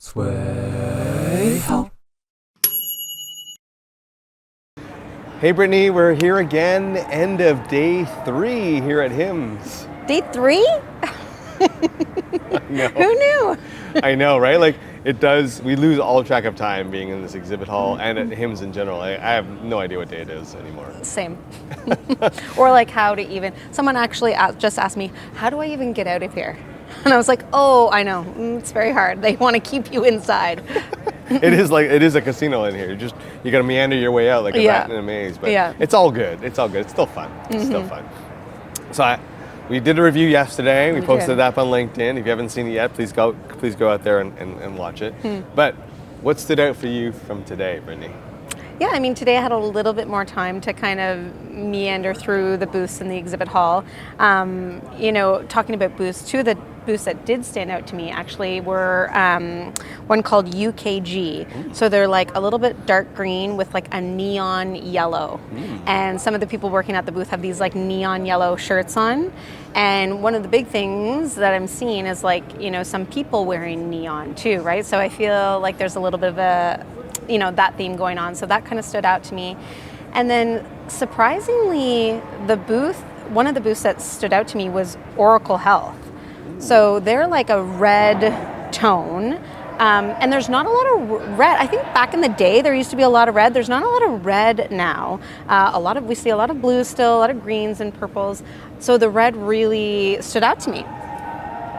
Sway help. Hey Brittany, we're here again, end of day 3 here at HIMSS. Day 3? No. Who knew? I know, right? Like it does, we lose all track of time being in this exhibit hall and at HIMSS in general. I have no idea what day it is anymore. Same. Or like how to even, someone actually just asked me, how do I even get out of here? And I was like, oh, I know, it's very hard. They want to keep you inside. It is a casino in here. You gotta meander your way out like a rat in a maze. But it's all good. It's all good. It's still fun. It's still fun. So we did a review yesterday. We posted that up on LinkedIn. If you haven't seen it yet, please go out there and watch it. But what stood out for you from today, Brittany? Yeah, I mean, today I had a little bit more time to kind of meander through the booths in the exhibit hall. Talking about booths, two of the booths that did stand out to me actually were one called UKG. So they're like a little bit dark green with like a neon yellow. And some of the people working at the booth have these like neon yellow shirts on. And one of the big things that I'm seeing is like, some people wearing neon too, right? So I feel like there's a little bit of a that theme going on. So that kind of stood out to me. And then surprisingly, one of the booths that stood out to me was Oracle Health. So they're like a red tone. And there's not a lot of red. I think back in the day, there used to be a lot of red. There's not a lot of red now. We see a lot of blues still, a lot of greens and purples. So the red really stood out to me.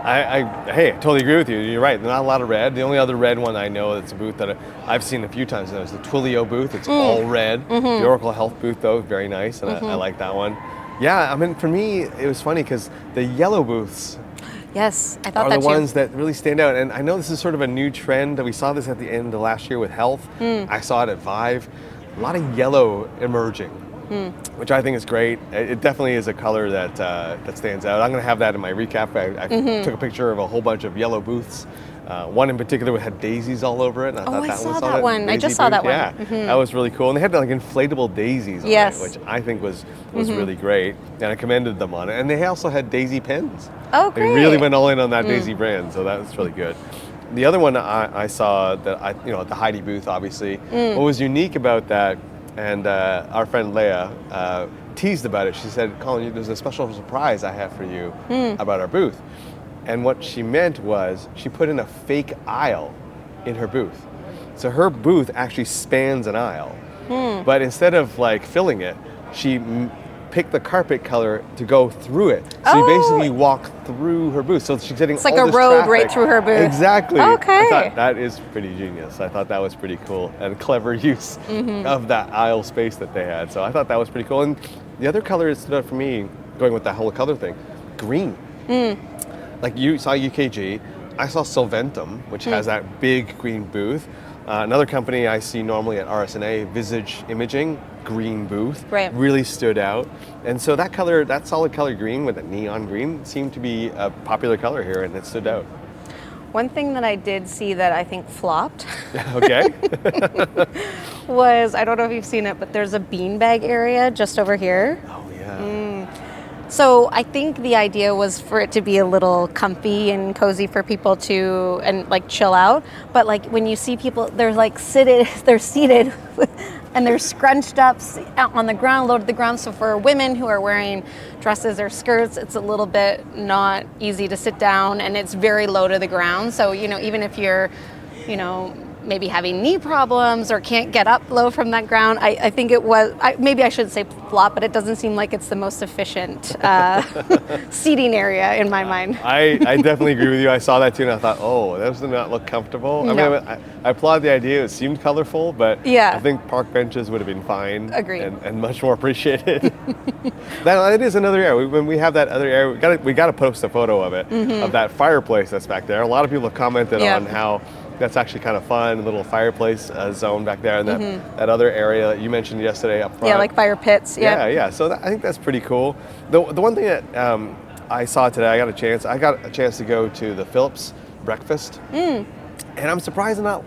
I totally agree with you. You're right. Not a lot of red. The only other red one I know that's a booth that I've seen a few times now is the Twilio booth. It's all red. The Oracle Health booth, though, very nice, and I like that one. Yeah, I mean, for me, it was funny because the yellow booths Yes, I thought are that the too. ones that really stand out. And I know this is sort of a new trend. We saw this at the end of last year with Health. I saw it at Vive. A lot of yellow emerging. Which I think is great. It definitely is a color that stands out. I'm going to have that in my recap. I took a picture of a whole bunch of yellow booths. One in particular had daisies all over it. And I saw that one. I just saw that one. Yeah, that was really cool. And they had like inflatable daisies on it, which I think was really great. And I commended them on it. And they also had daisy pens. Oh, great. They really went all in on that daisy brand, so that was really good. The other one I saw that at the Heidi booth, obviously. What was unique about that, and our friend Leah teased about it. She said, Colin, there's a special surprise I have for you about our booth. And what she meant was she put in a fake aisle in her booth. So her booth actually spans an aisle. But instead of like filling it, she picked the carpet color to go through it. So you basically walk through her booth. So she's getting it's like a road right through her booth. Exactly. Okay. I thought that is pretty genius. I thought that was pretty cool and clever use of that aisle space that they had. So I thought that was pretty cool. And the other color that stood out for me, going with that whole color thing, green. Like you saw UKG, I saw Solventum, which has that big green booth. Another company I see normally at RSNA, Visage Imaging, green booth, really stood out. And so that color, that solid color green with that neon green seemed to be a popular color here, and it stood out. One thing that I did see that I think flopped was, I don't know if you've seen it, but there's a beanbag area just over here. Oh, yeah. So I think the idea was for it to be a little comfy and cozy for people to chill out. But like when you see people, they're seated and they're scrunched up on the ground, low to the ground. So for women who are wearing dresses or skirts, it's a little bit not easy to sit down, and it's very low to the ground. So, even if you're, maybe having knee problems or can't get up low from that ground, I think it was, maybe I shouldn't say flop, but it doesn't seem like it's the most efficient seating area in my mind. I definitely agree with you. I saw that too, and I thought, oh, that does not look comfortable. No. I mean, I applaud the idea. It seemed colorful, but Yeah. I think park benches would have been fine. Agreed. And much more appreciated. That is another area. When we have that other area, we got to post a photo of it, of that fireplace that's back there. A lot of people have commented on how that's actually kind of fun, little fireplace zone back there, and that other area that you mentioned yesterday up front. Yeah, like fire pits. Yeah. So I think that's pretty cool. The one thing that I saw today, I got a chance to go to the Phillips breakfast, and I'm surprised not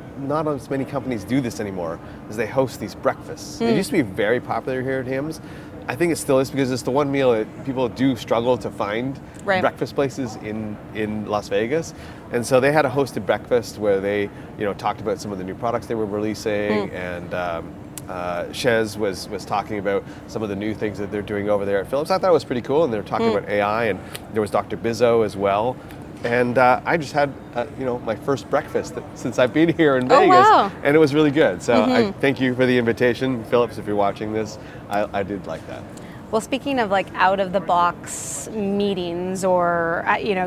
as many companies do this anymore, as they host these breakfasts. It used to be very popular here at HIMSS, I think it still is because it's the one meal that people do struggle to find breakfast places in Las Vegas. And so they had a hosted breakfast where they, talked about some of the new products they were releasing, and Shez was talking about some of the new things that they're doing over there at Philips. I thought it was pretty cool, and they were talking about AI, and there was Dr. Bizzo as well. And I just had, my first breakfast since I've been here in Vegas, and it was really good. So I thank you for the invitation, Phillips. If you're watching this, I did like that. Well, speaking of like out of the box meetings or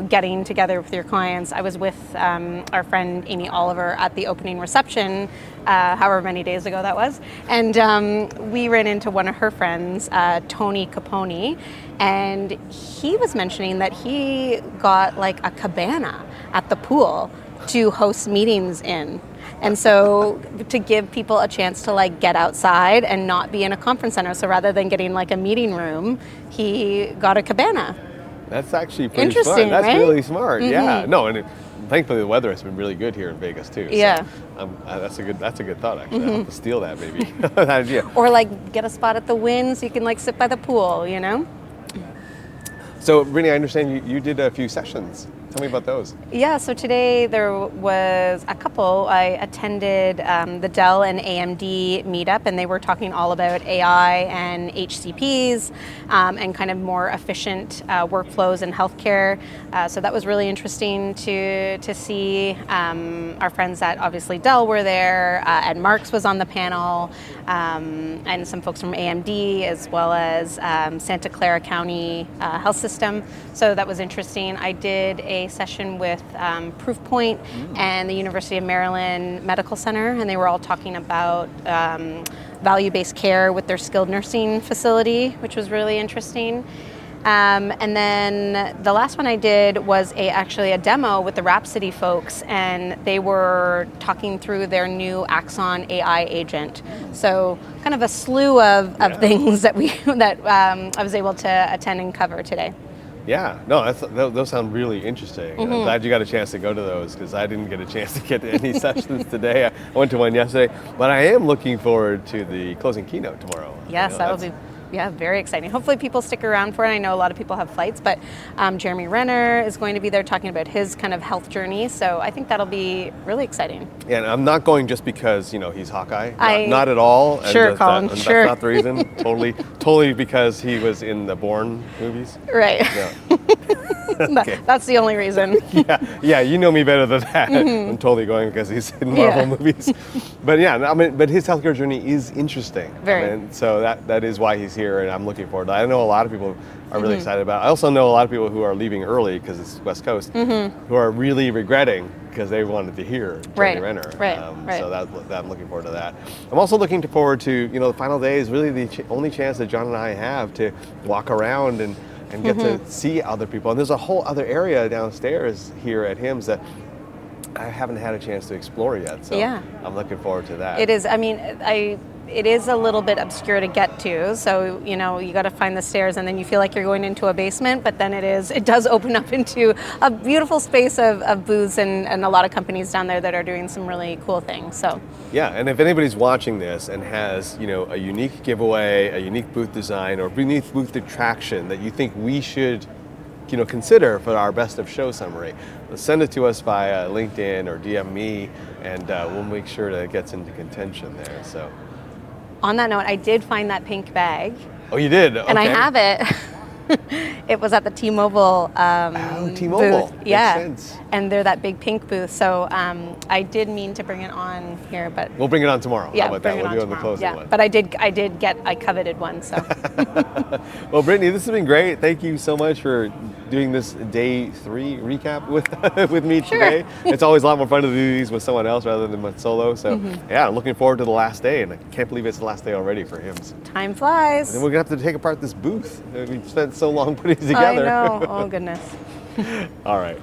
getting together with your clients, I was with our friend Amy Oliver at the opening reception, however many days ago that was, and we ran into one of her friends, Tony Capone, and he was mentioning that he got like a cabana at the pool to host meetings in. And so to give people a chance to like get outside and not be in a conference center. So rather than getting like a meeting room, he got a cabana. That's actually pretty interesting, smart. That's right? really smart. Yeah. No, and thankfully the weather has been really good here in Vegas too. Yeah. So, that's a good thought actually. I'll have to steal that maybe. That idea. Or like get a spot at the Wynn so you can like sit by the pool, So Brittany, I understand you did a few sessions. Tell me about those. Yeah, so today there was a couple. I attended the Dell and AMD meetup, and they were talking all about AI and HCPs and kind of more efficient workflows in healthcare. So that was really interesting to see. Our friends at obviously Dell were there, Ed Marks was on the panel, and some folks from AMD as well as Santa Clara County Health System. So that was interesting. I did a session with Proofpoint and the University of Maryland Medical Center, and they were all talking about value-based care with their skilled nursing facility, which was really interesting. And then the last one I did was actually a demo with the Rhapsody folks, and they were talking through their new Axon AI agent. So kind of a slew of things that I was able to attend and cover today. Yeah, no, those sound really interesting. I'm glad you got a chance to go to those because I didn't get a chance to get to any sessions today. I went to one yesterday, but I am looking forward to the closing keynote tomorrow. Yes, that will be very exciting. Hopefully people stick around for it. I know a lot of people have flights, but Jeremy Renner is going to be there talking about his kind of health journey. So I think that'll be really exciting. Yeah, and I'm not going just because, he's Hawkeye. Not at all. Sure, Colin, sure. That's not the reason. Totally because he was in the Bourne movies. Right. Yeah. Okay. That's the only reason. Yeah, you know me better than that. I'm totally going because he's in Marvel movies. But but his healthcare journey is interesting. Very. So that is why he's here, and I'm looking forward to it. I know a lot of people are really excited about it. I also know a lot of people who are leaving early because it's West Coast, who are really regretting because they wanted to hear Jeremy Renner. Right. So that I'm looking forward to that. I'm also looking forward to, the final day is really the only chance that John and I have to walk around and get to see other people. And there's a whole other area downstairs here at HIMSS that I haven't had a chance to explore yet. So I'm looking forward to that. It is. I mean, it is a little bit obscure to get to. So, you got to find the stairs and then you feel like you're going into a basement, but then it does open up into a beautiful space of booths and a lot of companies down there that are doing some really cool things. So. Yeah, and if anybody's watching this and has, a unique giveaway, a unique booth design, or unique booth attraction that you think we should, consider for our best of show summary, send it to us via LinkedIn or DM me, and we'll make sure that it gets into contention there. So. On that note, I did find that pink bag. Oh, you did? Okay. And I have it. It was at the T-Mobile T-Mobile. booth. Yeah. Makes sense. And they're that big pink booth. So I did mean to bring it on here, but we'll bring it on tomorrow. Yeah, how about that? We'll do it on the closing one. But I coveted one. So. Well, Brittany, this has been great. Thank you so much for doing this day 3 recap with me today. It's always a lot more fun to do these with someone else rather than with solo. So I'm looking forward to the last day, and I can't believe it's the last day already for HIMSS. Time flies. And then we're gonna have to take apart this booth. We've spent so long putting it together. I know. Oh goodness. All right.